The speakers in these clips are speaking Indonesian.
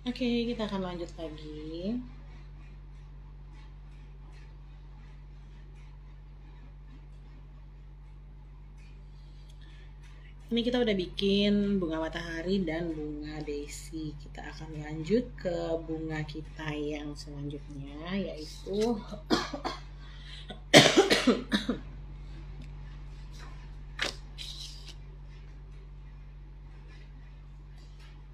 Oke, kita akan lanjut lagi. Ini kita udah bikin bunga matahari dan bunga daisy. Kita akan lanjut ke bunga kita yang selanjutnya, yaitu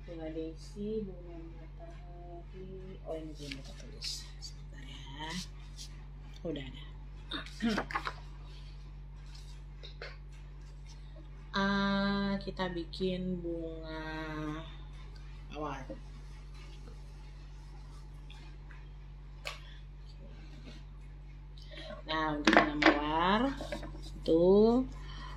bunga daisy, bunga matahari. Oh, ini belum kita tulis. Sebentar ya. Udah ada. Kita bikin bunga mawar. Nah, untuk bunga mawar itu,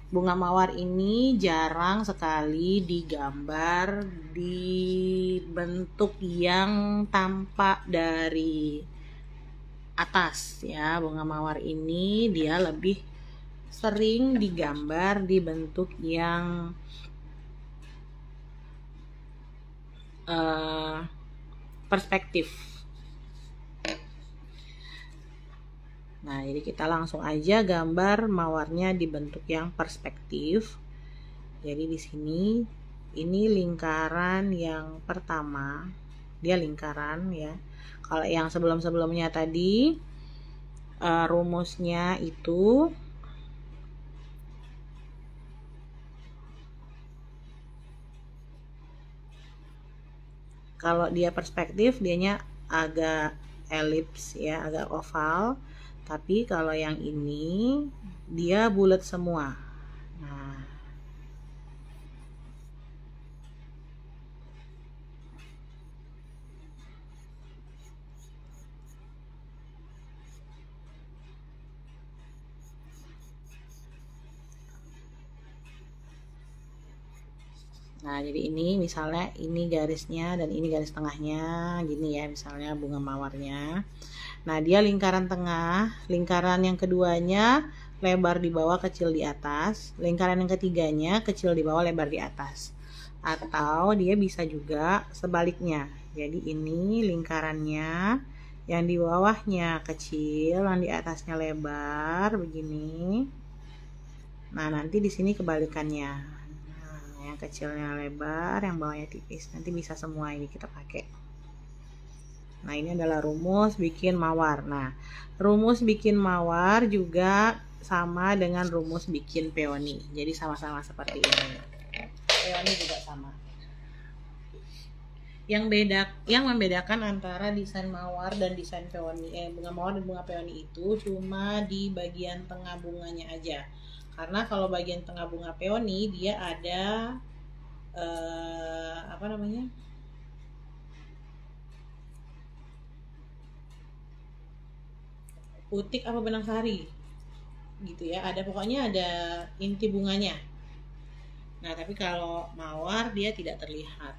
bunga mawar ini jarang sekali digambar di bentuk yang tampak dari atas ya. Bunga mawar ini dia lebih sering digambar di bentuk yang perspektif. Nah, jadi kita langsung aja gambar mawarnya di bentuk yang perspektif. Jadi di sini ini lingkaran yang pertama, dia lingkaran ya. Kalau yang sebelum-sebelumnya tadi rumusnya itu kalau dia perspektif dianya agak elips ya, agak oval. Tapi kalau yang ini dia bulat semua. Nah, jadi ini misalnya ini garisnya dan ini garis tengahnya gini ya, misalnya bunga mawarnya. Nah, dia lingkaran tengah, lingkaran yang keduanya lebar di bawah, kecil di atas. Lingkaran yang ketiganya kecil di bawah, lebar di atas. Atau dia bisa juga sebaliknya. Jadi ini lingkarannya yang di bawahnya kecil, yang di atasnya lebar begini. Nah, nanti di sini kebalikannya. Yang kecilnya lebar, yang bawahnya tipis. Nanti bisa semua ini kita pakai. Nah, ini adalah rumus bikin mawar. Nah, rumus bikin mawar juga sama dengan rumus bikin peony. Jadi sama-sama seperti ini. Peony juga sama. Yang membedakan antara desain mawar dan desain peony, bunga mawar dan bunga peony itu cuma di bagian tengah bunganya aja. Karena kalau bagian tengah bunga peony dia ada putik apa benang sari gitu ya, ada pokoknya ada inti bunganya. Nah, tapi kalau mawar dia tidak terlihat.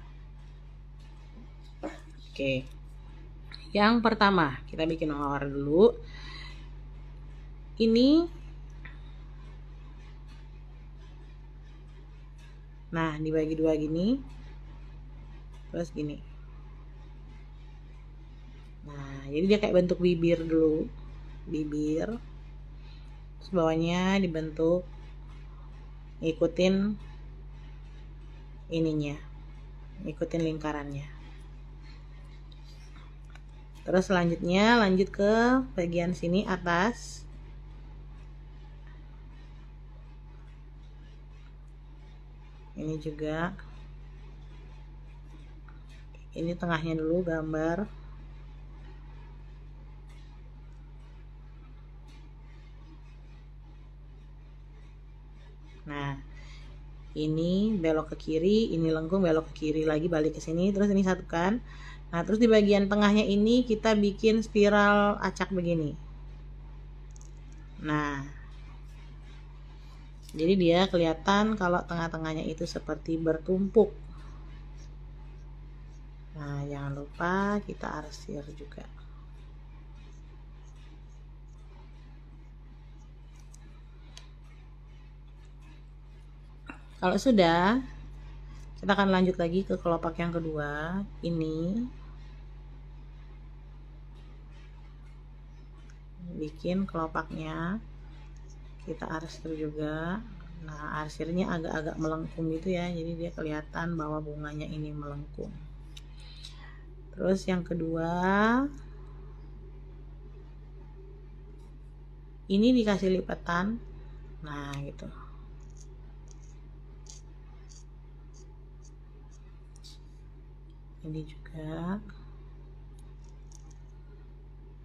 Oke, yang pertama kita bikin mawar dulu. Ini, nah, dibagi dua gini, terus gini. Nah, jadi dia kayak bentuk bibir dulu, bibir, terus bawahnya dibentuk ngikutin ininya, ngikutin lingkarannya. Terus selanjutnya lanjut ke bagian sini atas. Ini juga, ini tengahnya dulu gambar. Nah, ini belok ke kiri, ini lengkung belok ke kiri lagi, balik ke sini, terus ini satukan. Nah, terus di bagian tengahnya ini kita bikin spiral acak begini. Nah, jadi dia kelihatan kalau tengah-tengahnya itu seperti bertumpuk. Nah, jangan lupa kita arsir juga. Kalau sudah, kita akan lanjut lagi ke kelopak yang kedua. Ini bikin kelopaknya, kita arsir juga. Nah, arsirnya agak-agak melengkung gitu ya, jadi dia kelihatan bahwa bunganya ini melengkung. Terus yang kedua, ini dikasih lipatan. Nah, gitu. Ini juga.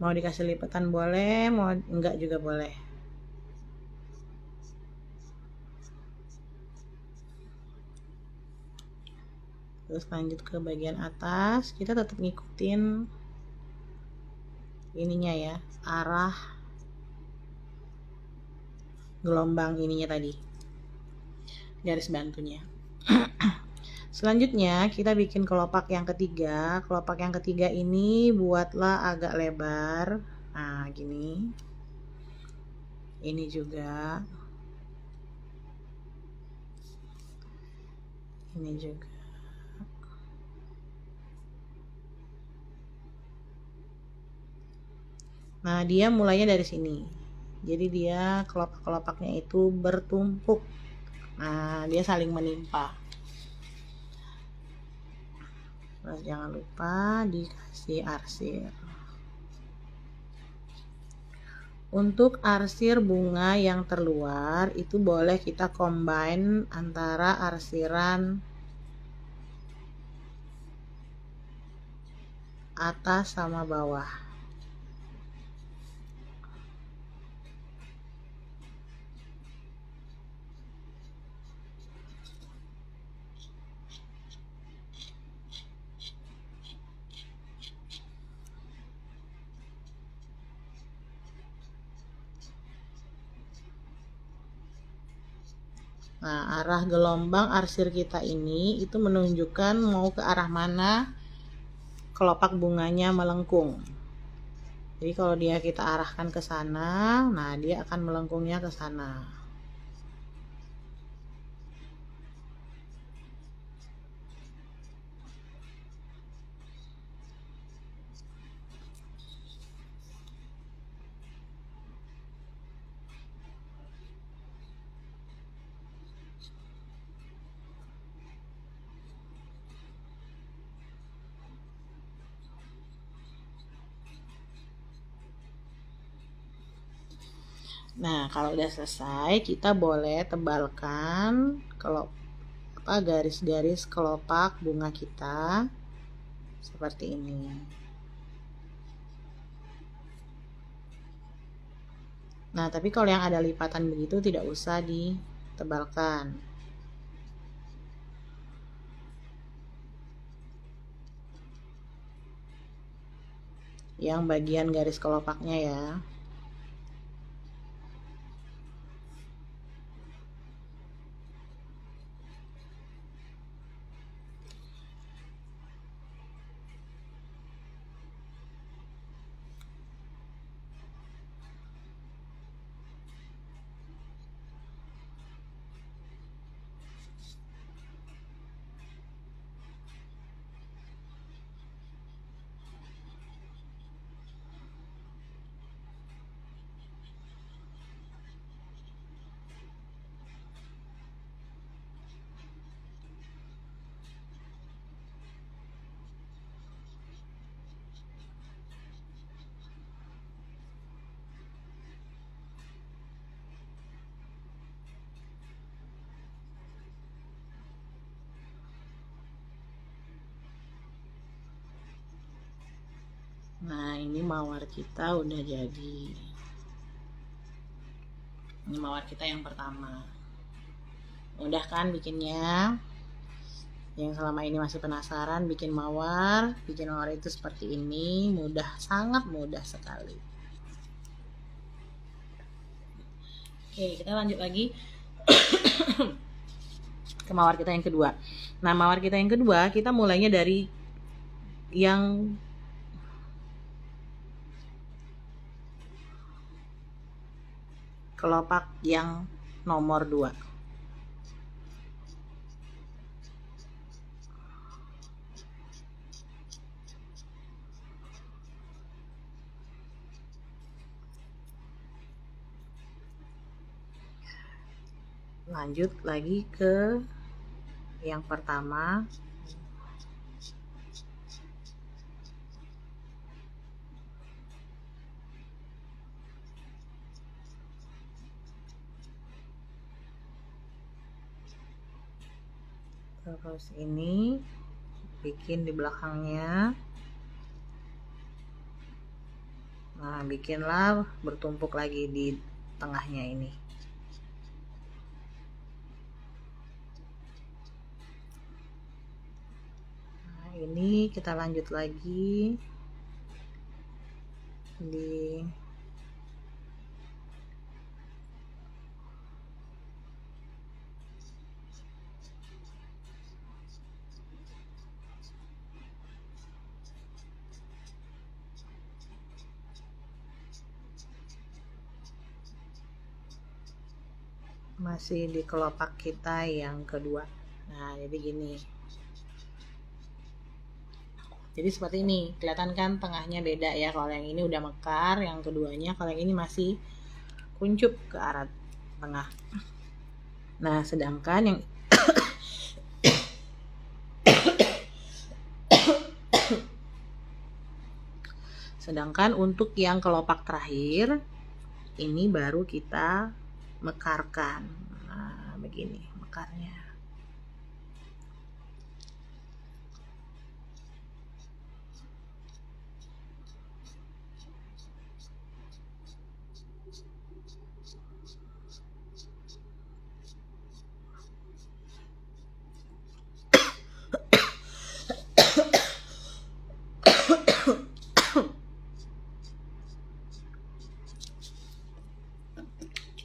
Mau dikasih lipatan boleh, mau enggak juga boleh. Terus lanjut ke bagian atas, kita tetap ngikutin ininya ya, arah gelombang ininya tadi, garis bantunya. Selanjutnya kita bikin kelopak yang ketiga. Kelopak yang ketiga ini buatlah agak lebar. Nah, gini. Ini juga. Ini juga. Nah, dia mulainya dari sini. Jadi dia kelopak-kelopaknya itu bertumpuk. Nah, dia saling menimpa. Terus jangan lupa dikasih arsir. Untuk arsir bunga yang terluar itu boleh kita combine antara arsiran atas sama bawah. Nah, arah gelombang arsir kita ini itu menunjukkan mau ke arah mana kelopak bunganya melengkung. Jadi kalau dia kita arahkan ke sana, nah dia akan melengkungnya ke sana. Nah, kalau udah selesai, kita boleh tebalkan garis-garis kelopak bunga kita seperti ini. Nah, tapi kalau yang ada lipatan begitu tidak usah ditebalkan. Yang bagian garis kelopaknya ya. Nah, ini mawar kita udah jadi. Ini mawar kita yang pertama. Mudah kan bikinnya? Yang selama ini masih penasaran bikin mawar itu seperti ini, mudah, sangat mudah sekali. Oke, kita lanjut lagi ke mawar kita yang kedua. Nah, mawar kita yang kedua kita mulainya dari yang kelopak yang nomor 2. Lanjut lagi ke yang pertama. Terus ini bikin di belakangnya. Nah, bikinlah bertumpuk lagi di tengahnya ini. Nah, ini kita lanjut lagi di masih di kelopak kita yang kedua. Nah, jadi gini. Jadi seperti ini, kelihatan kan tengahnya beda ya. Kalau yang ini udah mekar, yang keduanya kalau yang ini masih kuncup ke arah tengah. Nah, sedangkan yang untuk yang kelopak terakhir ini baru kita mekarkan. Nah, begini mekarnya.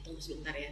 Tunggu sebentar ya.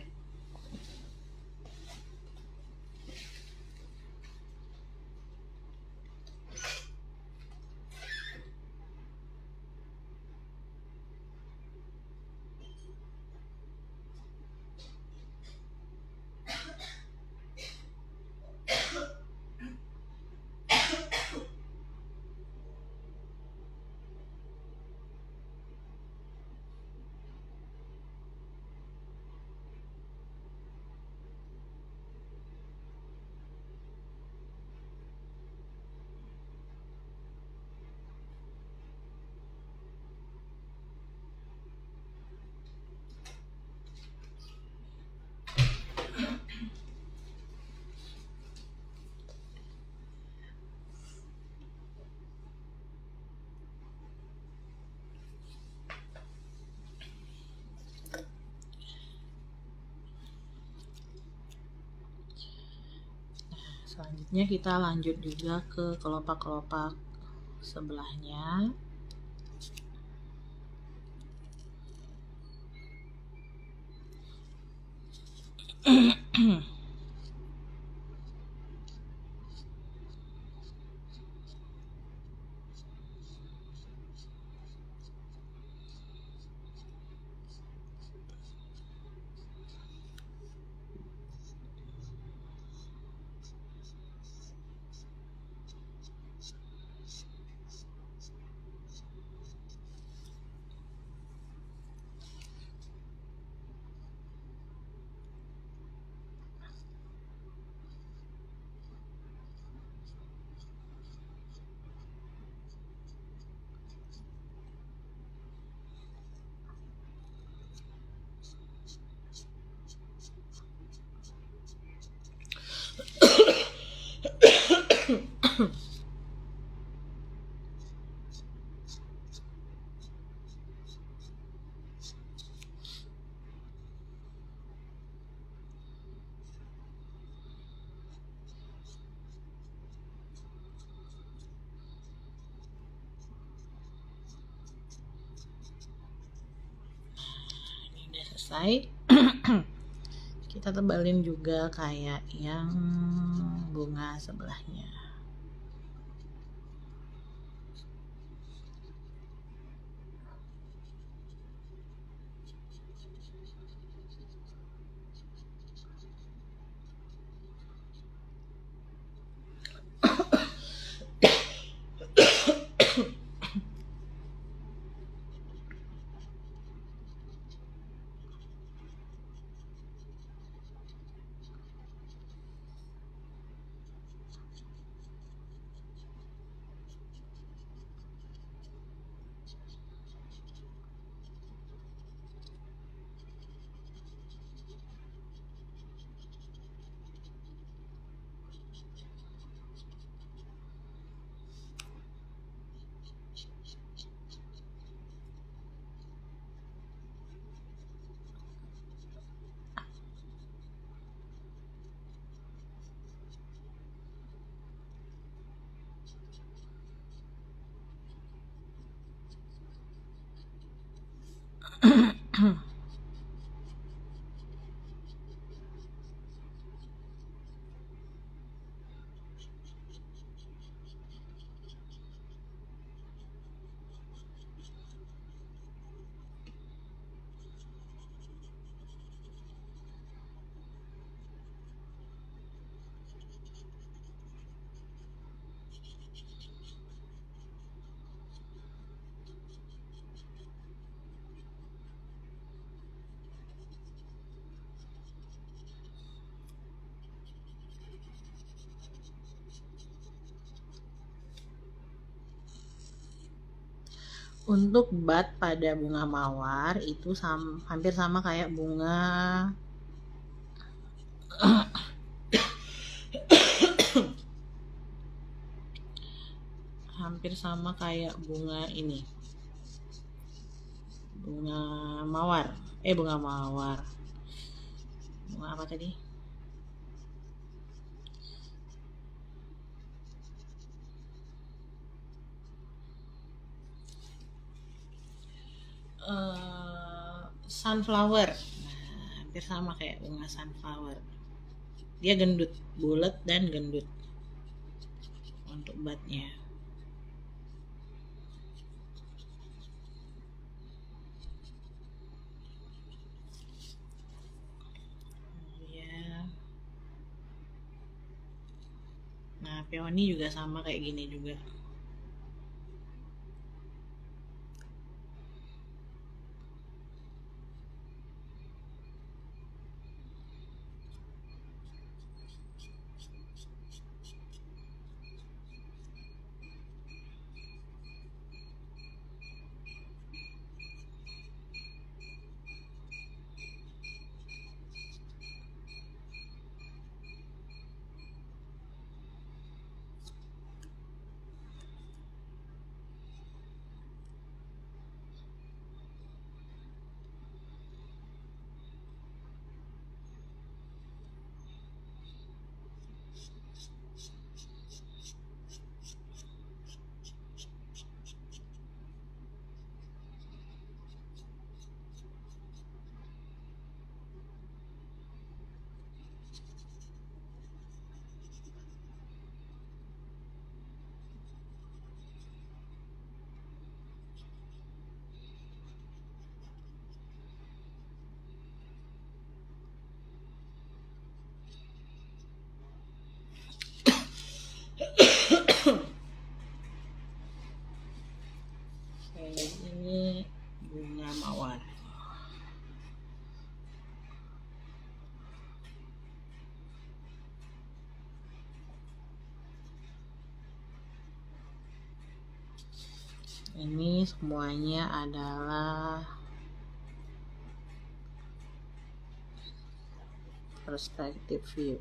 Selanjutnya kita lanjut juga ke kelopak-kelopak sebelahnya. Selesai. Kita tebalin juga kayak yang bunga sebelahnya. Untuk bud pada bunga mawar itu hampir sama kayak bunga hampir sama kayak bunga ini, bunga mawar, bunga apa tadi? Sunflower. Nah, hampir sama kayak bunga sunflower. Dia gendut, bulat dan gendut untuk budnya. Nah, peony juga sama kayak gini juga. Ini bunga mawar. Ini semuanya adalah perspective view.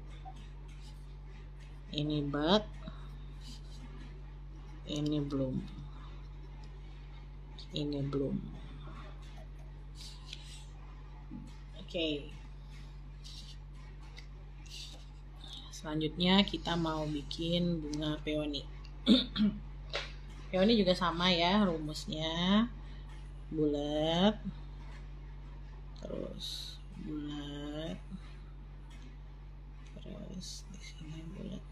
Ini bud, ini bloom, ini bloom. Oke. Selanjutnya kita mau bikin bunga peony. Peony juga sama ya rumusnya, bulat, terus bulat, terus di sini bulat.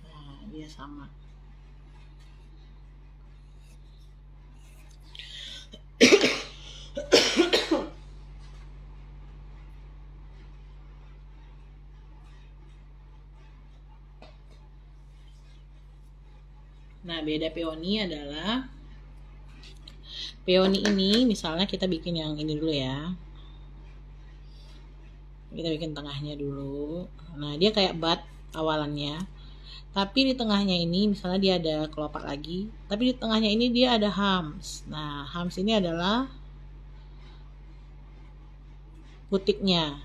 Nah, dia sama. Nah, beda peony adalah peony ini misalnya kita bikin yang ini dulu ya. Kita bikin tengahnya dulu. Nah, dia kayak bud awalannya. Tapi di tengahnya ini misalnya dia ada kelopak lagi, tapi di tengahnya ini dia ada hams. Nah, hams ini adalah putiknya.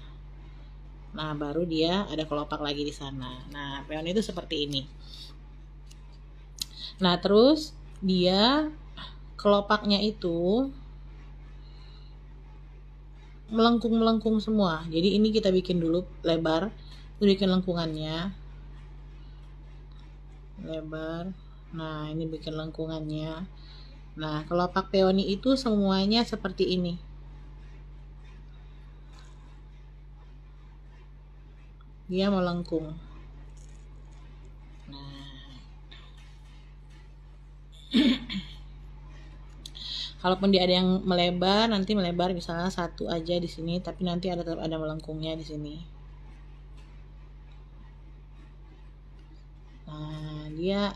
Nah, baru dia ada kelopak lagi di sana. Nah, peony itu seperti ini. Nah, terus dia kelopaknya itu melengkung semua. Jadi ini kita bikin dulu lebar, bikin lengkungannya lebar. Nah, ini bikin lengkungannya. Nah, kelopak peoni itu semuanya seperti ini. Dia melengkung. Nah, kalaupun dia ada yang melebar, nanti melebar misalnya satu aja di sini, tapi nanti tetap ada melengkungnya di sini. Nah, dia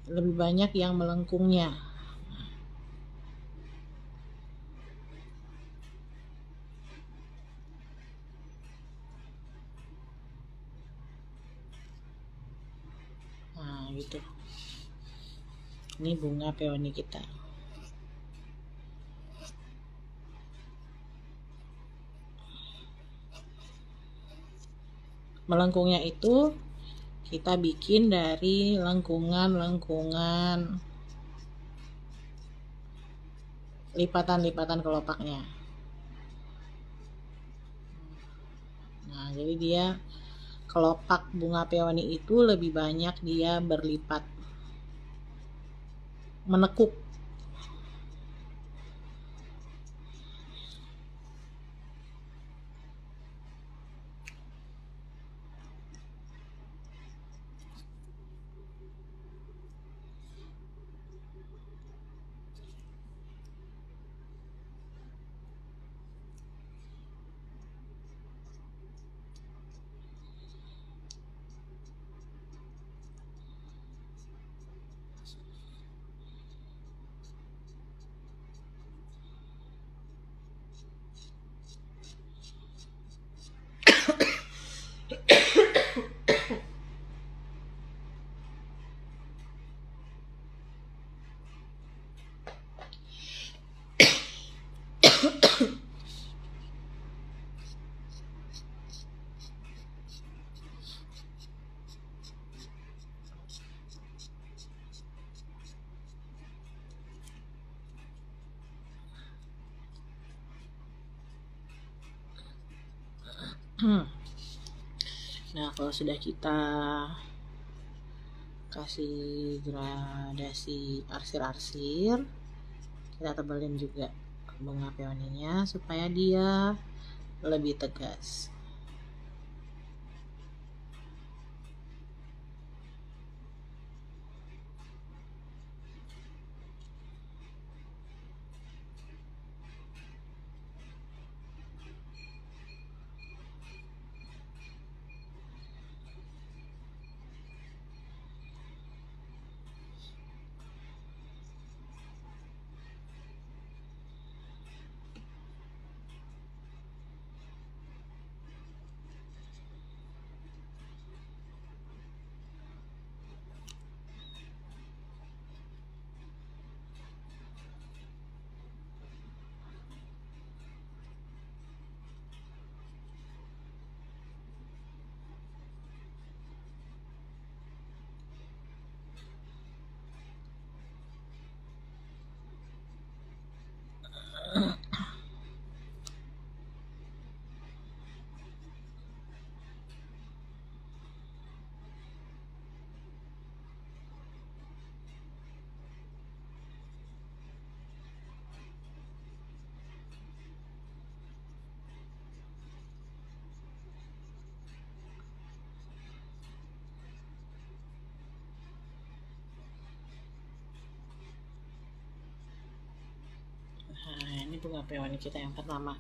lebih banyak yang melengkungnya. Nah, gitu. Ini bunga peoni kita. Melengkungnya itu kita bikin dari lengkungan lipatan kelopaknya. Nah, jadi dia kelopak bunga peoni itu lebih banyak dia berlipat, menekuk. Nah, kalau sudah kita kasih gradasi arsir-arsir, kita tebalin juga bunga peoninya supaya dia lebih tegas. Nah, ini bunga peoni kita yang pertama.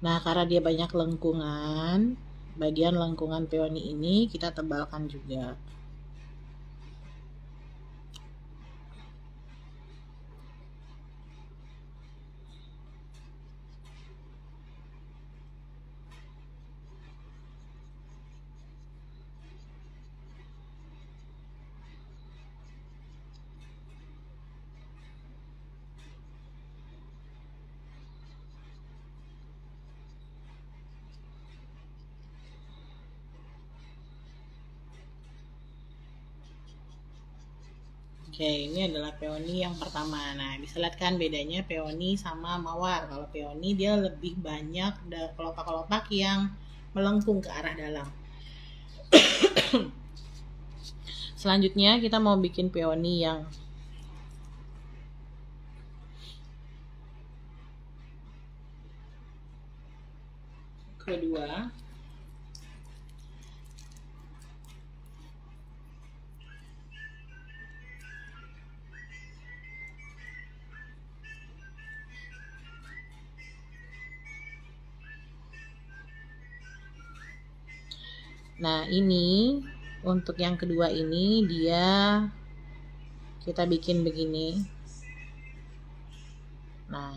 Nah, karena dia banyak lengkungan, bagian lengkungan peoni ini kita tebalkan juga. Oke, ini adalah peoni yang pertama. Nah, bisa lihat kan bedanya peoni sama mawar. Kalau peoni dia lebih banyak kelopak-kelopak yang melengkung ke arah dalam. Selanjutnya kita mau bikin peoni yang kedua. Nah, ini untuk yang kedua ini dia kita bikin begini. Nah,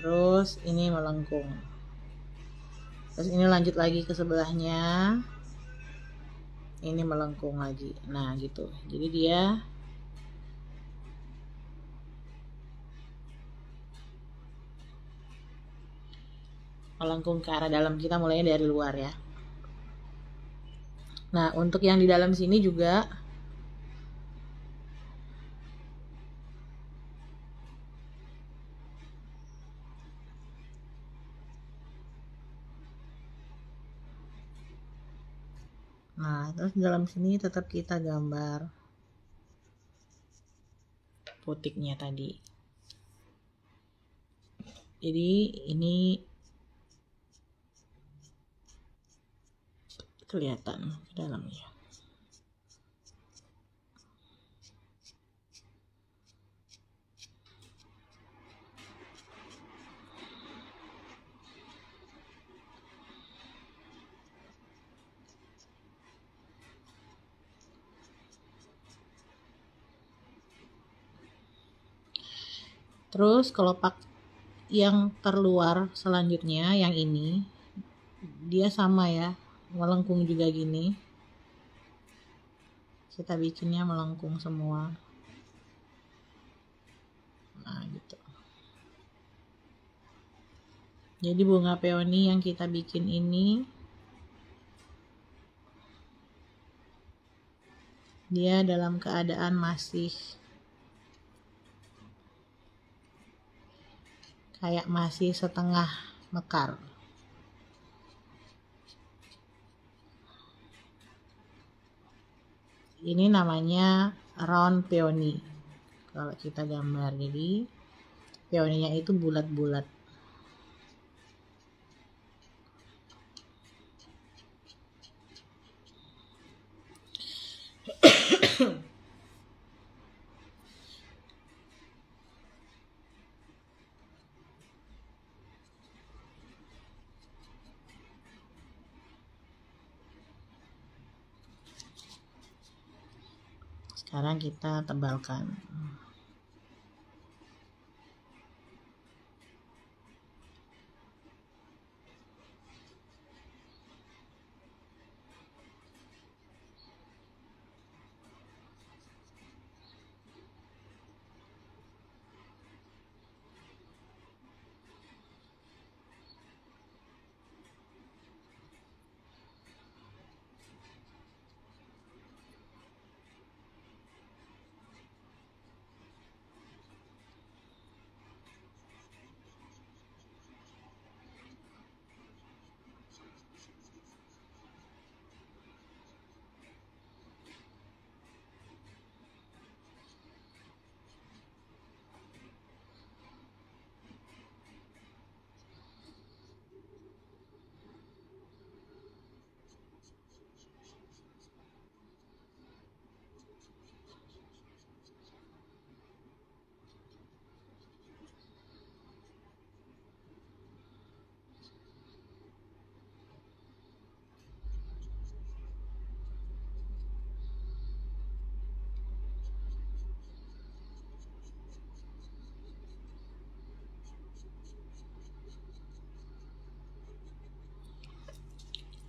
terus ini melengkung. Terus ini lanjut lagi ke sebelahnya. Ini melengkung lagi. Nah, gitu. Jadi dia melengkung ke arah dalam. Kita mulainya dari luar ya. Nah, untuk yang di dalam sini juga nah, terus di dalam sini tetap kita gambar putiknya tadi. Jadi ini kelihatan ke dalamnya. Terus kelopak yang terluar selanjutnya yang ini dia sama ya, melengkung juga gini. Kita bikinnya melengkung semua. Nah, gitu. Jadi bunga peoni yang kita bikin ini dia dalam keadaan masih kayak masih setengah mekar. Ini namanya round peony kalau kita gambar. Jadi peoninya itu bulat-bulat. Sekarang kita tebalkan.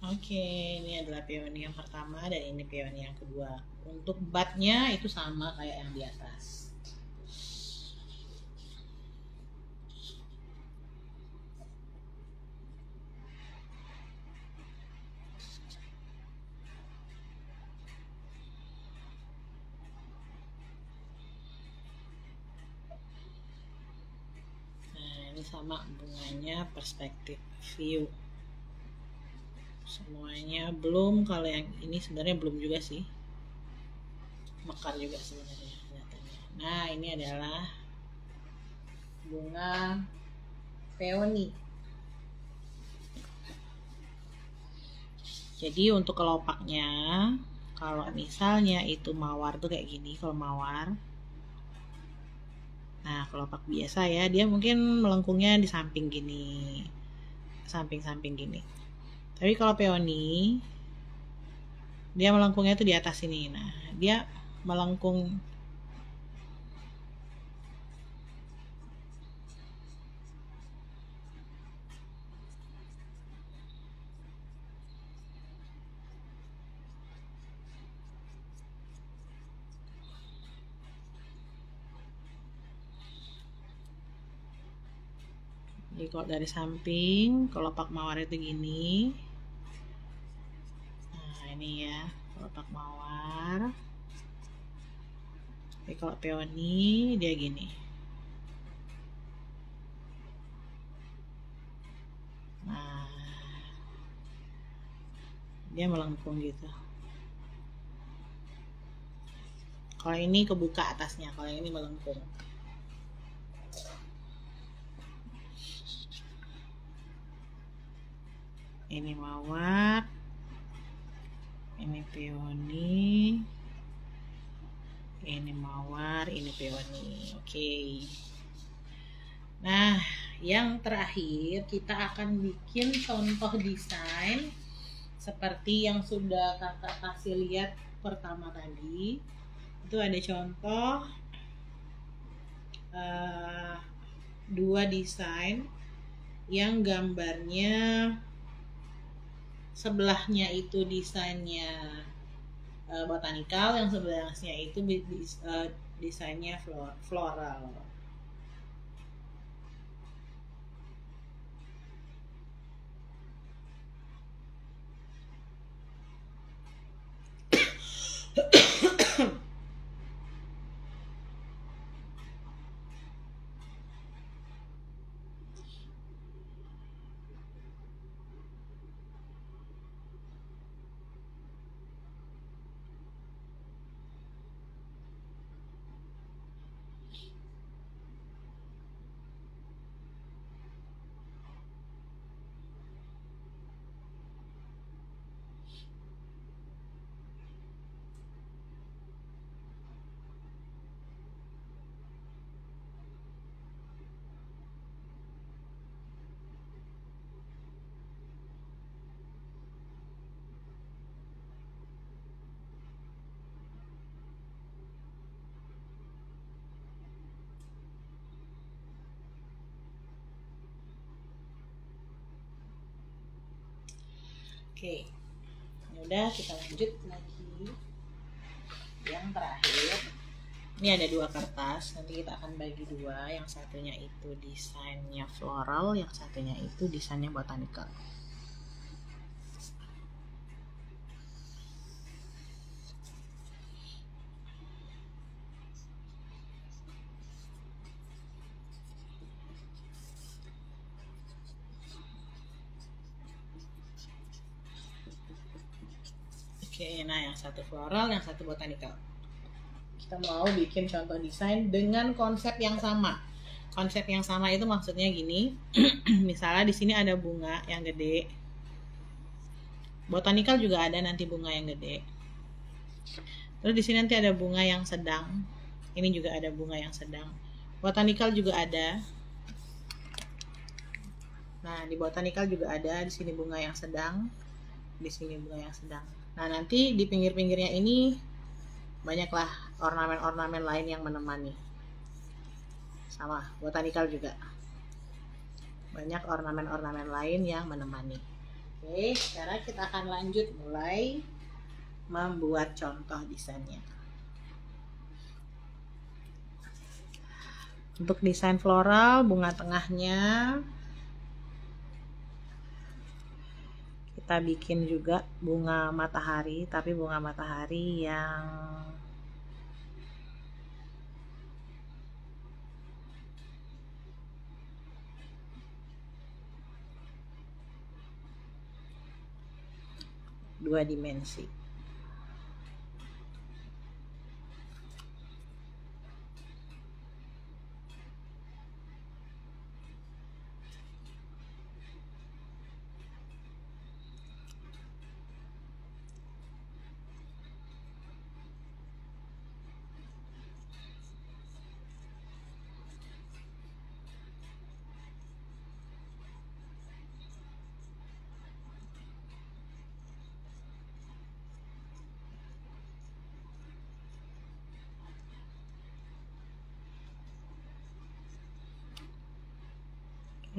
Oke, ini adalah peony yang pertama dan ini peony yang kedua. Untuk batnya itu sama kayak yang di atas. sama bunganya perspektif view. Semuanya belum, kalau yang ini sebenarnya belum juga sih, mekar juga sebenarnya kelihatannya. Nah, ini adalah bunga peony. Jadi untuk kelopaknya, kalau misalnya itu mawar tuh kayak gini, kalau mawar. Nah, kelopak biasa ya, dia mungkin melengkungnya di samping gini, samping-samping gini. Tapi kalau peony, dia melengkungnya tuh di atas sini. Nah, dia melengkung jadi kalau dari samping kelopak mawar itu gini. Nah, ini ya kelopak mawar. Jadi kalau peony dia gini. Nah, dia melengkung gitu. Kalau ini kebuka atasnya, kalau yang ini melengkung. Ini mawar, ini peony, ini mawar, ini peony. Oke. Nah, yang terakhir kita akan bikin contoh desain seperti yang sudah kakak kasih lihat pertama tadi. Itu ada contoh 2 desain yang gambarnya sebelahnya itu desainnya botanikal, yang sebelahnya itu desainnya floral. Oke, udah, kita lanjut lagi yang terakhir. Ini ada 2 kertas, nanti kita akan bagi 2. Yang satunya itu desainnya floral, yang satunya itu desainnya botanical. Oke, nah yang satu floral, yang satu botanical. Kita mau bikin contoh desain dengan konsep yang sama. Konsep yang sama itu maksudnya gini. Misalnya di sini ada bunga yang gede. Botanical juga ada nanti bunga yang gede. Terus di sini nanti ada bunga yang sedang. Ini juga ada bunga yang sedang. Botanical juga ada. Nah, di botanical juga ada. Di sini bunga yang sedang. Di sini bunga yang sedang. Nah, nanti di pinggir-pinggirnya ini banyaklah ornamen-ornamen lain yang menemani. Sama, botanical juga. Banyak ornamen-ornamen lain yang menemani. Oke, sekarang kita akan lanjut mulai membuat contoh desainnya. Untuk desain floral, bunga tengahnya kita bikin juga bunga matahari, tapi bunga matahari yang 2 dimensi.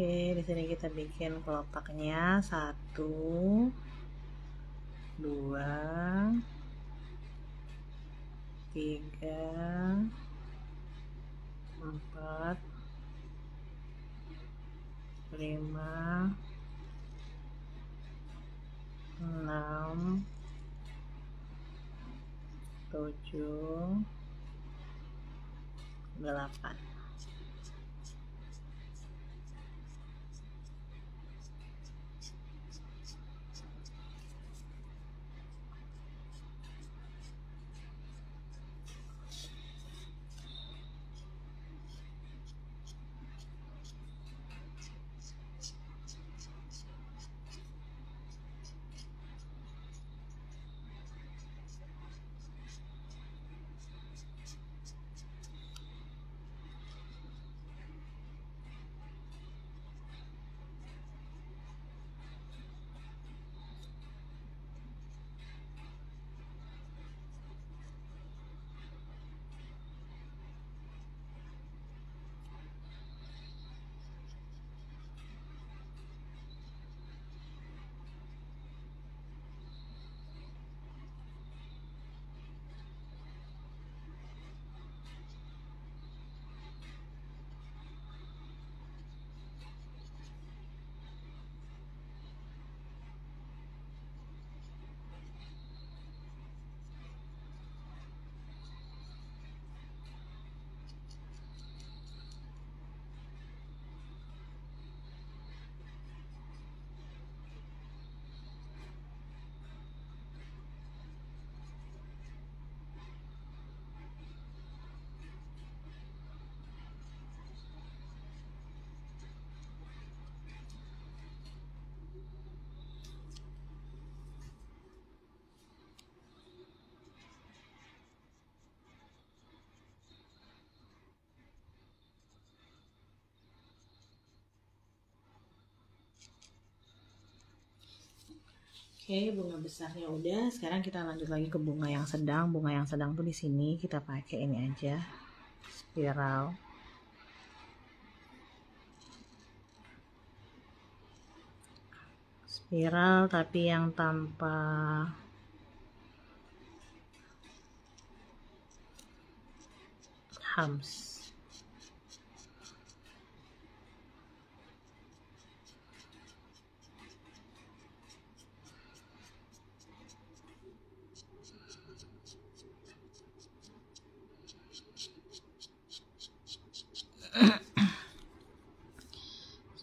Oke, di sini kita bikin kelopaknya 1, 2, 3, 4, 5, 6, 7, 8. Oke, bunga besarnya udah. Sekarang kita lanjut lagi ke bunga yang sedang. Bunga yang sedang tuh di sini kita pakai ini aja, spiral. Spiral tapi yang tanpa hams.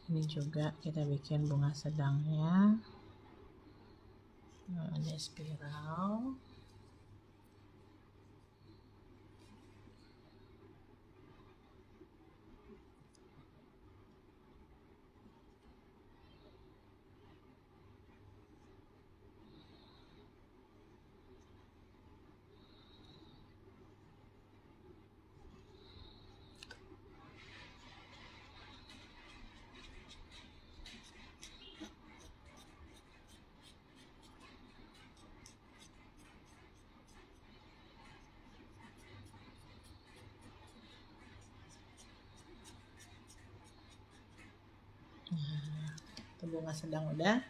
Ini juga kita bikin bunga sedangnya, ada spiral. Itu bunga sedang udah.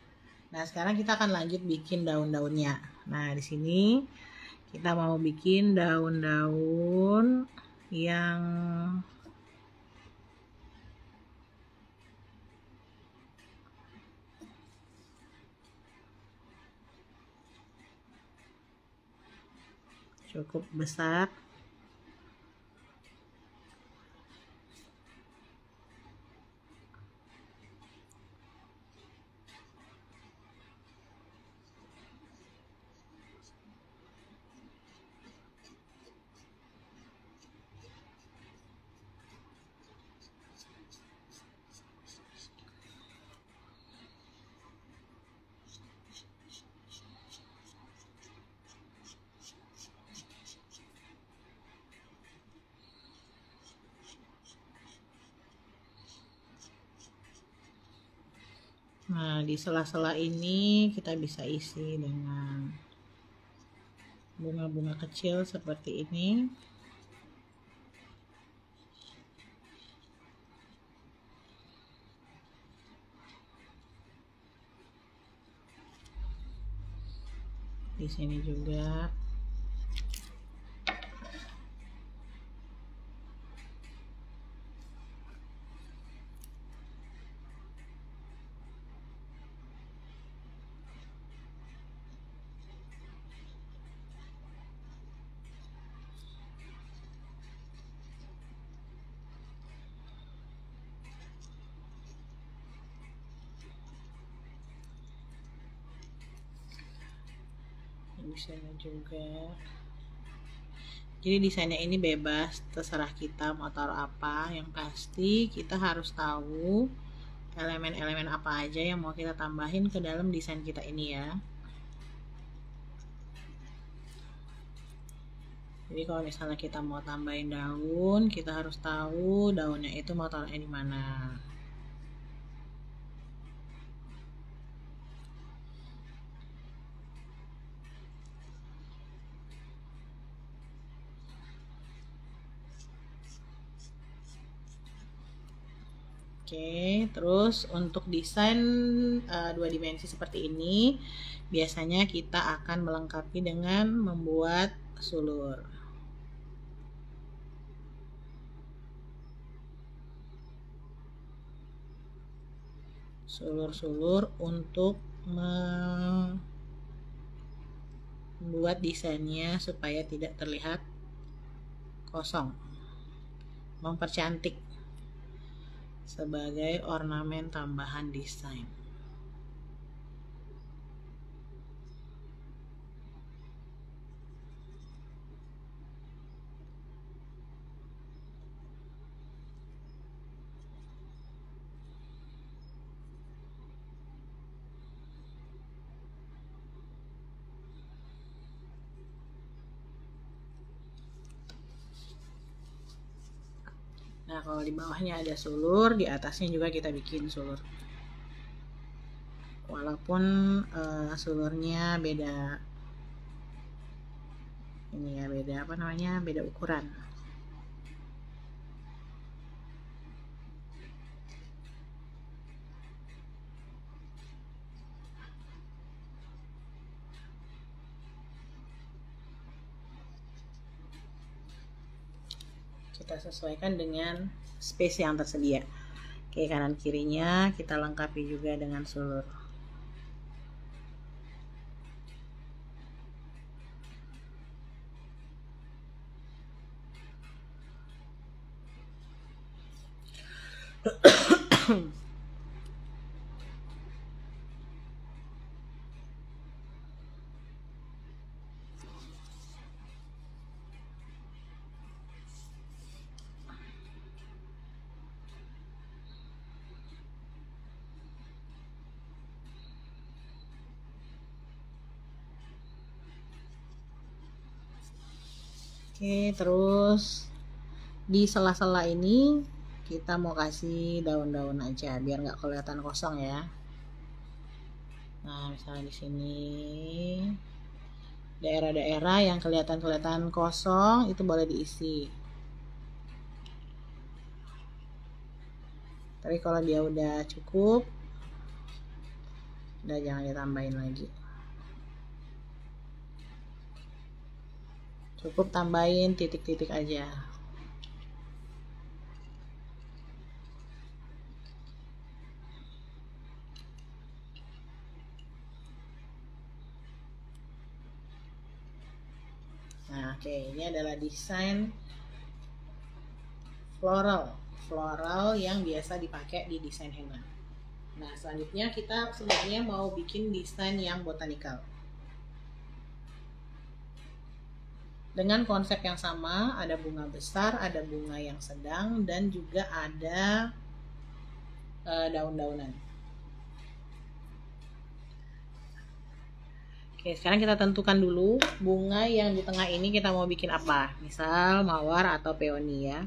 Nah, sekarang kita akan lanjut bikin daun-daunnya. Nah, di sini kita mau bikin daun-daun yang cukup besar. Nah, di sela-sela ini kita bisa isi dengan bunga-bunga kecil seperti ini. Di sini juga. Di sini juga. Jadi desainnya ini bebas, terserah kita mau taruh apa. Yang pasti kita harus tahu elemen-elemen apa aja yang mau kita tambahin ke dalam desain kita ini ya. Jadi kalau misalnya kita mau tambahin daun, kita harus tahu daunnya itu mau taruhnya di mana. Oke, terus untuk desain 2 dimensi seperti ini, biasanya kita akan melengkapi dengan membuat sulur. Sulur-sulur untuk membuat desainnya supaya tidak terlihat kosong, mempercantik sebagai ornamen tambahan desain. Nah, kalau di bawahnya ada sulur, di atasnya juga kita bikin sulur. Walaupun sulurnya beda, ini ya, beda apa namanya, beda ukuran. Kita sesuaikan dengan space yang tersedia. Oke, kanan kirinya kita lengkapi juga dengan sulur. Oke, terus di sela-sela ini kita mau kasih daun-daun aja biar nggak kelihatan kosong ya. Nah, misalnya di sini daerah-daerah yang kelihatan kosong itu boleh diisi. Tapi kalau dia udah cukup, udah jangan ditambahin lagi. Cukup tambahin titik-titik aja. Nah, oke, ini adalah desain floral yang biasa dipakai di desain henna. Nah, selanjutnya kita sebenarnya mau bikin desain yang botanikal. Dengan konsep yang sama, ada bunga besar, ada bunga yang sedang, dan juga ada daun-daunan. Oke, sekarang kita tentukan dulu bunga yang di tengah ini kita mau bikin apa. Misal mawar atau peony ya.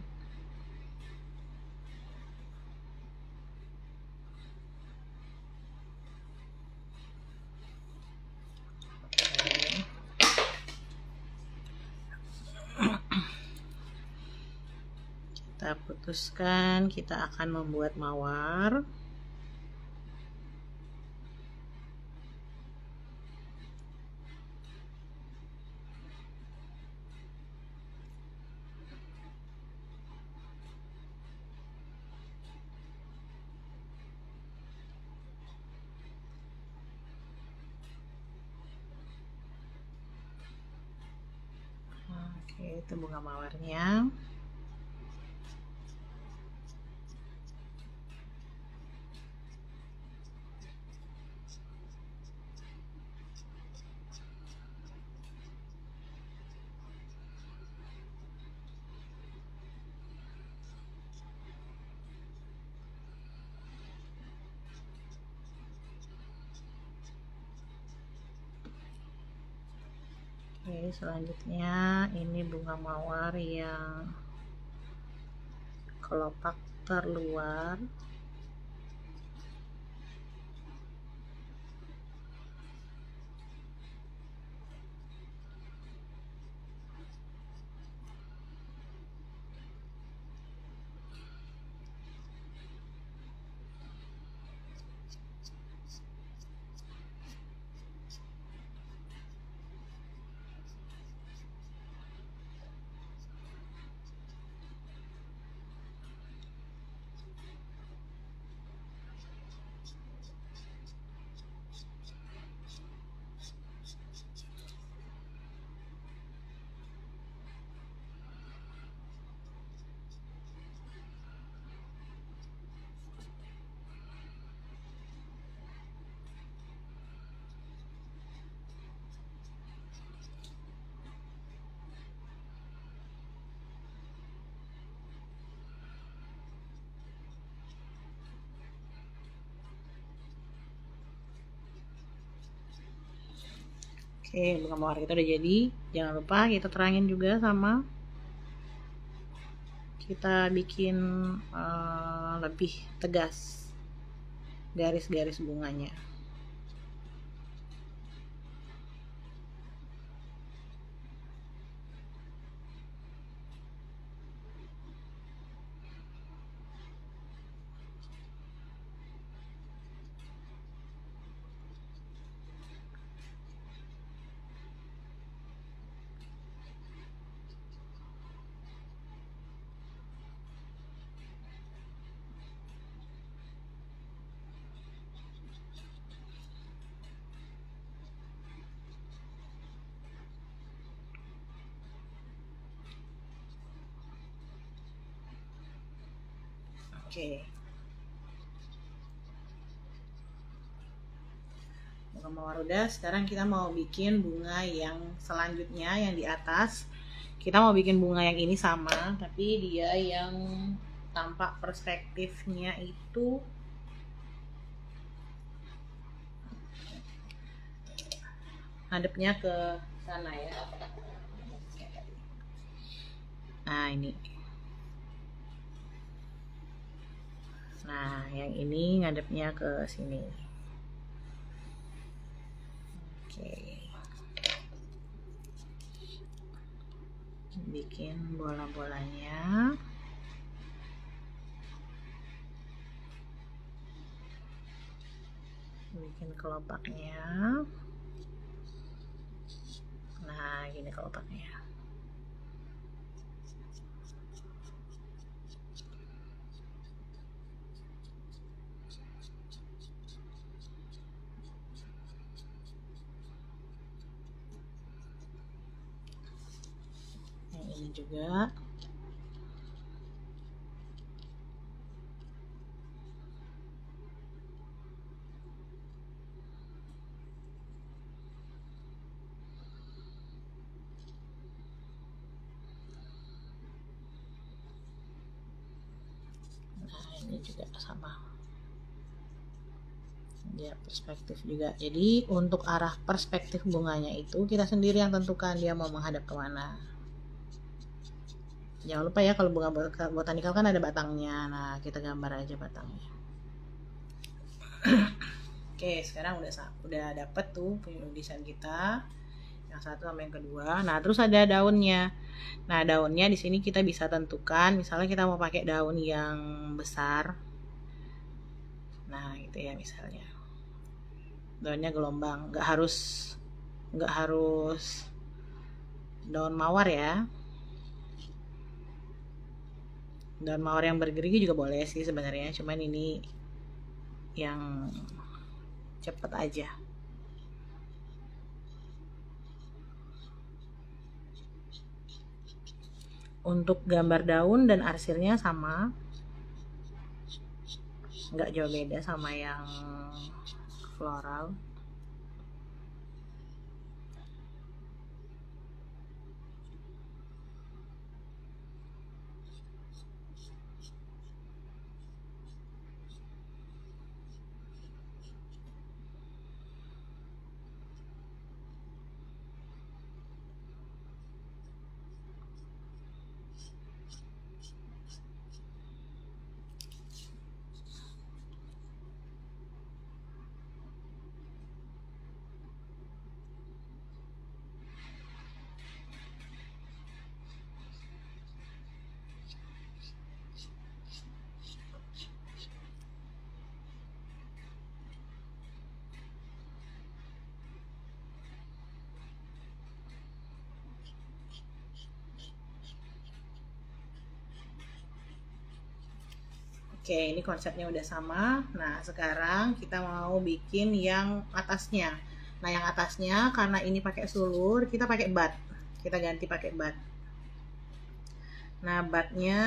kita putuskan kita akan membuat mawar. Oke, itu bunga mawarnya. Oke, selanjutnya ini bunga mawar yang kelopak terluar. Oke, bunga mawar kita udah jadi. Jangan lupa kita terangin juga sama kita bikin lebih tegas garis-garis bunganya. Oke. Bunga mawar udah, sekarang kita mau bikin bunga yang selanjutnya yang di atas. Kita mau bikin bunga yang ini sama, tapi dia yang tampak perspektifnya itu hadapnya ke sana ya. Nah, ini. Nah, yang ini ngadepnya ke sini. Oke. Bikin bola-bolanya. Bikin kelopaknya. Nah, gini kelopaknya. Ini juga. Nah, ini juga sama. Dia perspektif juga. Jadi untuk arah perspektif bunganya itu kita sendiri yang tentukan dia mau menghadap kemana. Jangan lupa ya, kalau bunga botanikal kan ada batangnya. Nah, kita gambar aja batangnya. Oke, sekarang udah dapet tuh desain kita. yang satu sama yang kedua. Nah, terus ada daunnya. Nah, daunnya di sini kita bisa tentukan, misalnya kita mau pakai daun yang besar. Nah, gitu ya misalnya. Daunnya gelombang, nggak harus daun mawar ya. Daun mawar yang bergerigi juga boleh sih sebenarnya, cuman ini yang cepet aja. Untuk gambar daun dan arsirnya sama, nggak jauh beda sama yang floral. Oke, ini konsepnya udah sama. Nah, sekarang kita mau bikin yang atasnya. Nah, yang atasnya karena ini pakai sulur, kita pakai bat. Kita ganti pakai bat. Nah, batnya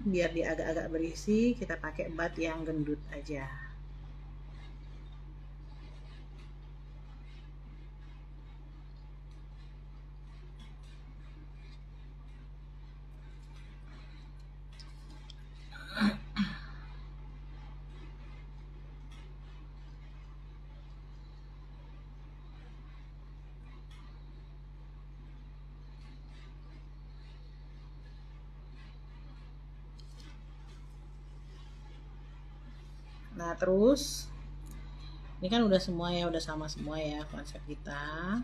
biar dia agak-agak berisi, kita pakai bat yang gendut aja. Nah, terus ini kan udah semua ya, udah sama semua ya konsep kita.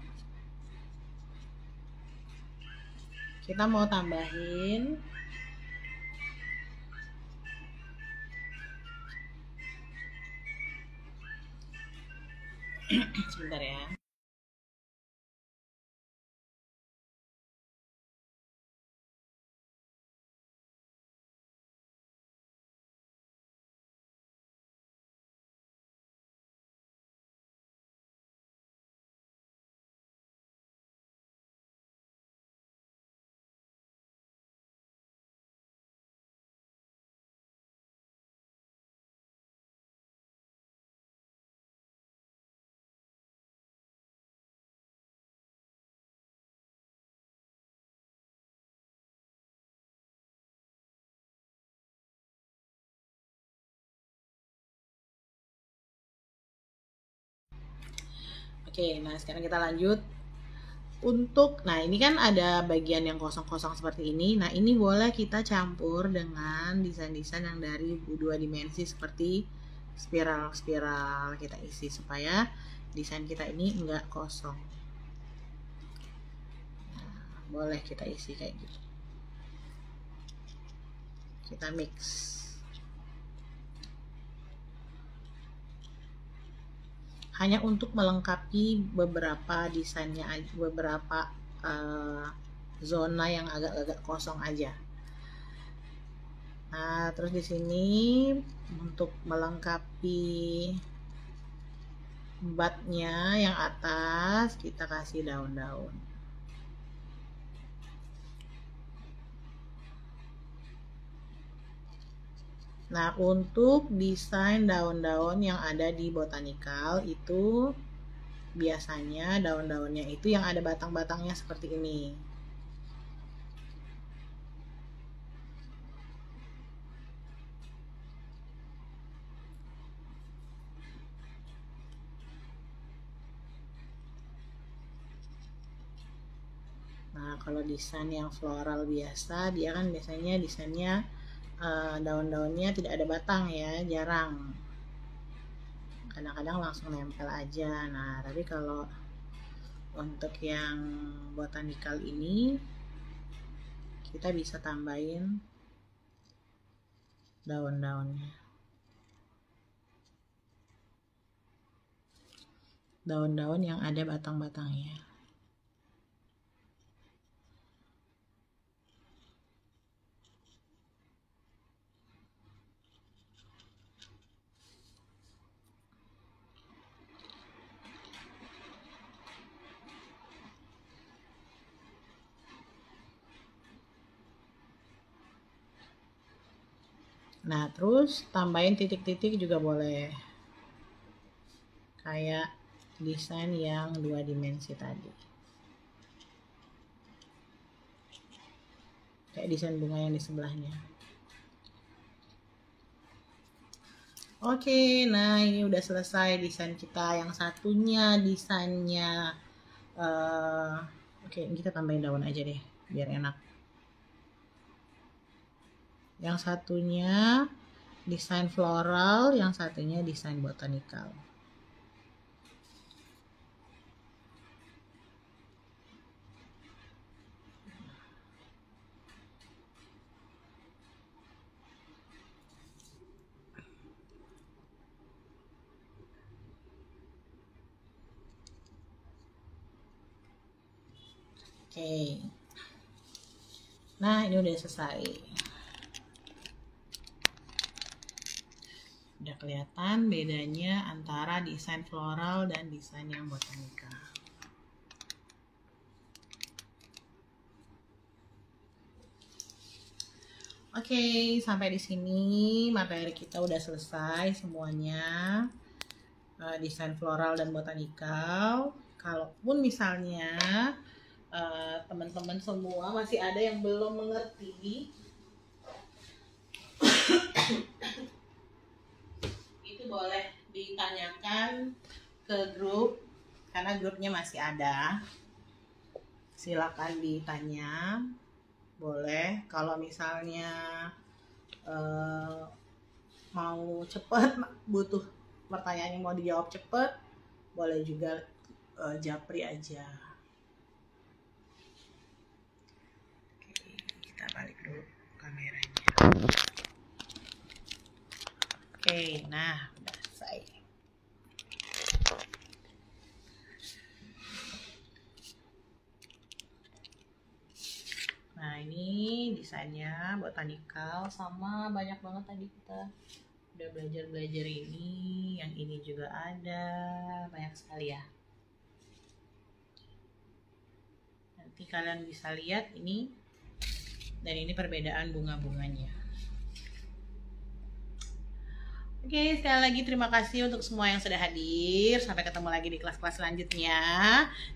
Kita mau tambahin sebentar ya. Oke, nah sekarang kita lanjut. Nah ini kan ada bagian yang kosong-kosong seperti ini. Nah ini boleh kita campur dengan desain-desain yang dari 2 dimensi seperti spiral-spiral, kita isi supaya desain kita ini enggak kosong. Nah, boleh kita isi kayak gitu. Kita mix. Hanya untuk melengkapi beberapa desainnya, beberapa zona yang agak-agak kosong aja. Nah, terus di sini untuk melengkapi batnya yang atas kita kasih daun-daun. Nah, untuk desain daun-daun yang ada di botanikal itu biasanya daun-daunnya itu yang ada batang-batangnya seperti ini. Nah, kalau desain yang floral biasa, dia kan biasanya desainnya daun-daunnya tidak ada batang ya, jarang. Kadang-kadang langsung nempel aja. Nah, tapi kalau untuk yang botanikal ini kita bisa tambahin daun-daunnya, daun-daun yang ada batang-batangnya. Nah, terus tambahin titik-titik juga boleh. Kayak desain yang 2 dimensi tadi. Kayak desain bunga yang di sebelahnya. Oke, nah ini udah selesai desain kita. Yang satunya desainnya oke, kita tambahin daun aja deh biar enak. Yang satunya desain floral, yang satunya desain botanikal. Oke. Nah, ini udah selesai. Udah kelihatan bedanya antara desain floral dan desain yang botanika. Oke, sampai di sini materi kita udah selesai semuanya. Desain floral dan botanikal. Kalaupun misalnya teman-teman semua masih ada yang belum mengerti, itu boleh ditanyakan ke grup, karena grupnya masih ada. Silakan ditanya, boleh. Kalau misalnya mau cepet, butuh pertanyaan yang mau dijawab cepet, boleh juga japri aja. Kita balik dulu kameranya. Oke, nah udah selesai. Nah, ini desainnya botanikal, sama banyak banget tadi kita udah belajar ini. Yang ini juga ada, banyak sekali ya. Nanti kalian bisa lihat ini, dan ini perbedaan bunga-bunganya. Oke, sekali lagi terima kasih untuk semua yang sudah hadir. Sampai ketemu lagi di kelas-kelas selanjutnya.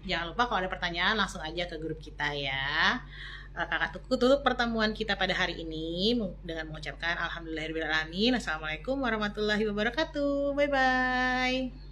Jangan lupa kalau ada pertanyaan langsung aja ke grup kita ya. Kakak tutup pertemuan kita pada hari ini dengan mengucapkan alhamdulillahirobbilalamin. Assalamualaikum warahmatullahi wabarakatuh. Bye bye.